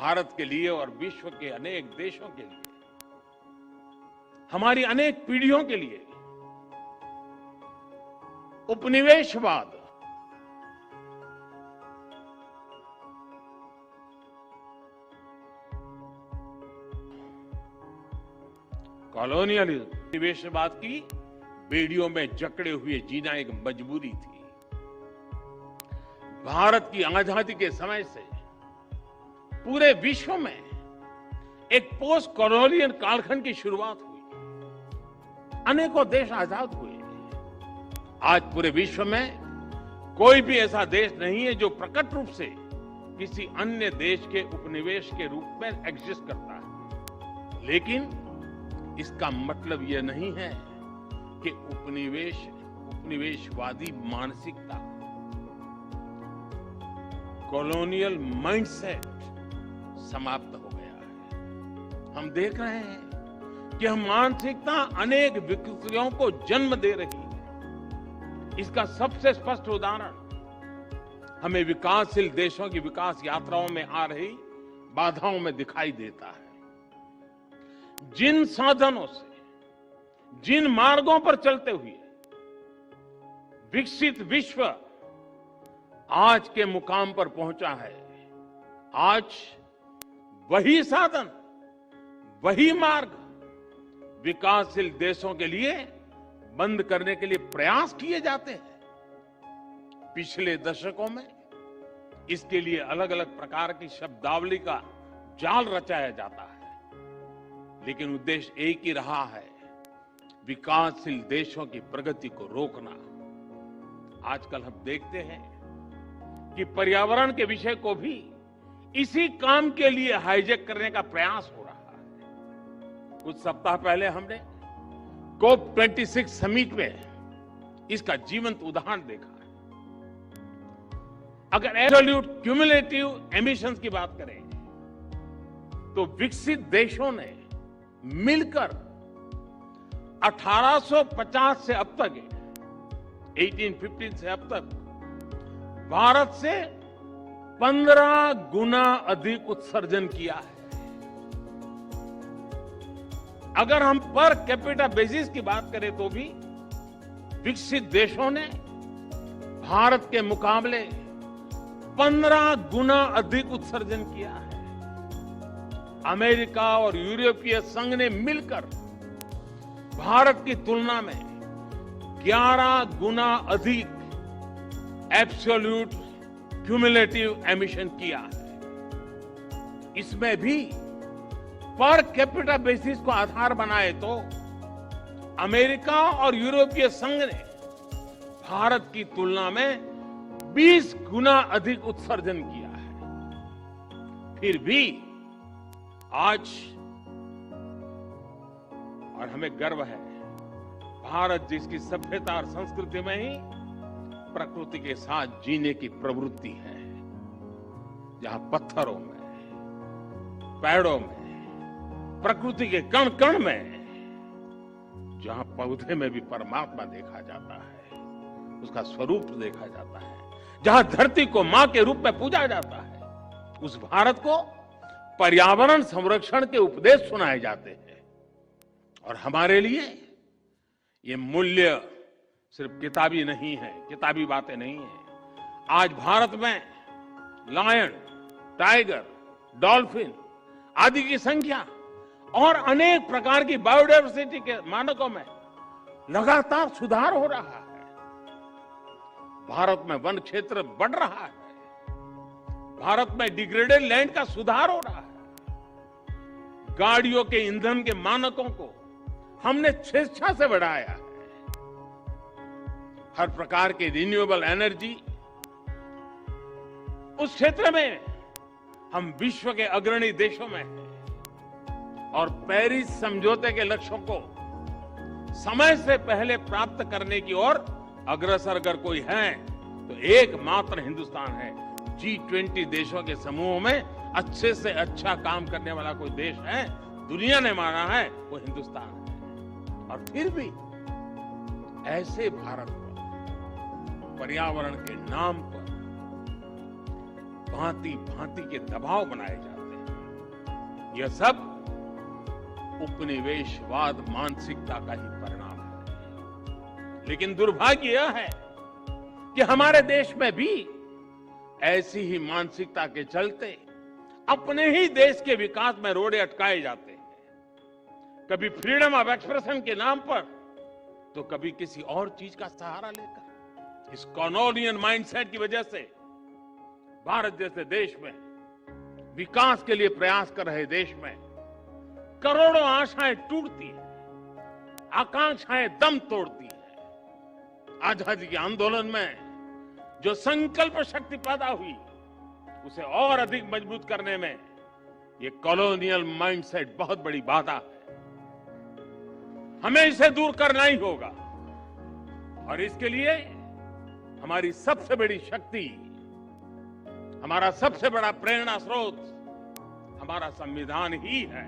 भारत के लिए और विश्व के अनेक देशों के लिए, हमारी अनेक पीढ़ियों के लिए उपनिवेशवाद कॉलोनियलिज्म, उपनिवेशवाद की बेड़ियों में जकड़े हुए जीना एक मजबूरी थी। भारत की आजादी के समय से पूरे विश्व में एक पोस्ट कॉलोनियल कालखंड की शुरुआत हुई। अनेकों देश आजाद हुए। आज पूरे विश्व में कोई भी ऐसा देश नहीं है जो प्रकट रूप से किसी अन्य देश के उपनिवेश के रूप में एग्जिस्ट करता है। लेकिन इसका मतलब यह नहीं है कि उपनिवेशवादी मानसिकता, कॉलोनियल माइंडसेट समाप्त हो गया है। हम देख रहे हैं कि हम मानसिकता अनेक विकृतियों को जन्म दे रही है। इसका सबसे स्पष्ट उदाहरण हमें विकासशील देशों की विकास यात्राओं में आ रही बाधाओं में दिखाई देता है। जिन साधनों से, जिन मार्गों पर चलते हुए विकसित विश्व आज के मुकाम पर पहुंचा है, आज वही साधन, वही मार्ग विकासशील देशों के लिए बंद करने के लिए प्रयास किए जाते हैं। पिछले दशकों में इसके लिए अलग अलग प्रकार की शब्दावली का जाल रचाया जाता है, लेकिन उद्देश्य एक ही रहा है, विकासशील देशों की प्रगति को रोकना। आजकल हम देखते हैं कि पर्यावरण के विषय को भी इसी काम के लिए हाईजैक करने का प्रयास हो रहा है। कुछ सप्ताह पहले हमने COP26 समिट में इसका जीवंत उदाहरण देखा है। अगर एब्सोल्यूट क्यूमुलेटिव एमिशंस की बात करें तो विकसित देशों ने मिलकर 1850 से अब तक, 1815 से अब तक भारत से 15 गुना अधिक उत्सर्जन किया है। अगर हम पर कैपिटा बेसिस की बात करें तो भी विकसित देशों ने भारत के मुकाबले 15 गुना अधिक उत्सर्जन किया है। अमेरिका और यूरोपीय संघ ने मिलकर भारत की तुलना में 11 गुना अधिक एब्सोल्यूट क्यूमुलेटिव एमिशन किया है। इसमें भी पर कैपिटा बेसिस को आधार बनाए तो अमेरिका और यूरोपीय संघ ने भारत की तुलना में 20 गुना अधिक उत्सर्जन किया है। फिर भी आज, और हमें गर्व है, भारत जिसकी सभ्यता और संस्कृति में ही प्रकृति के साथ जीने की प्रवृत्ति है, जहां पत्थरों में, पेड़ों में, प्रकृति के कण कण में, जहां पौधे में भी परमात्मा देखा जाता है, उसका स्वरूप देखा जाता है, जहां धरती को मां के रूप में पूजा जाता है, उस भारत को पर्यावरण संरक्षण के उपदेश सुनाए जाते हैं। और हमारे लिए ये मूल्य सिर्फ किताबी नहीं है, किताबी बातें नहीं है। आज भारत में लायन, टाइगर, डॉल्फिन आदि की संख्या और अनेक प्रकार की बायोडायवर्सिटी के मानकों में लगातार सुधार हो रहा है। भारत में वन क्षेत्र बढ़ रहा है। भारत में डिग्रेडेड लैंड का सुधार हो रहा है। गाड़ियों के ईंधन के मानकों को हमने स्वेच्छा से बढ़ाया है। हर प्रकार की रिन्यूएबल एनर्जी, उस क्षेत्र में हम विश्व के अग्रणी देशों में हैं। और पेरिस समझौते के लक्ष्यों को समय से पहले प्राप्त करने की ओर अग्रसर अगर कोई है तो एकमात्र हिंदुस्तान है। G20 देशों के समूह में अच्छे से अच्छा काम करने वाला कोई देश है, दुनिया ने माना है, वो हिंदुस्तान है। और फिर भी ऐसे भारत पर पर्यावरण के नाम पर भांति भांति के दबाव बनाए जाते हैं। यह सब उपनिवेशवाद मानसिकता का ही परिणाम है। लेकिन दुर्भाग्य यह है कि हमारे देश में भी ऐसी ही मानसिकता के चलते अपने ही देश के विकास में रोड़े अटकाए जाते हैं। कभी फ्रीडम ऑफ एक्सप्रेशन के नाम पर, तो कभी किसी और चीज का सहारा लेकर। इस कॉलोनियल माइंडसेट की वजह से भारत जैसे देश में, विकास के लिए प्रयास कर रहे देश में करोड़ों आशाएं टूटती हैं, आकांक्षाएं दम तोड़ती हैं। आजादी के आंदोलन में जो संकल्प शक्ति पैदा हुई, उसे और अधिक मजबूत करने में ये कॉलोनियल माइंडसेट बहुत बड़ी बाधा है। हमें इसे दूर करना ही होगा और इसके लिए हमारी सबसे बड़ी शक्ति, हमारा सबसे बड़ा प्रेरणा स्रोत हमारा संविधान ही है।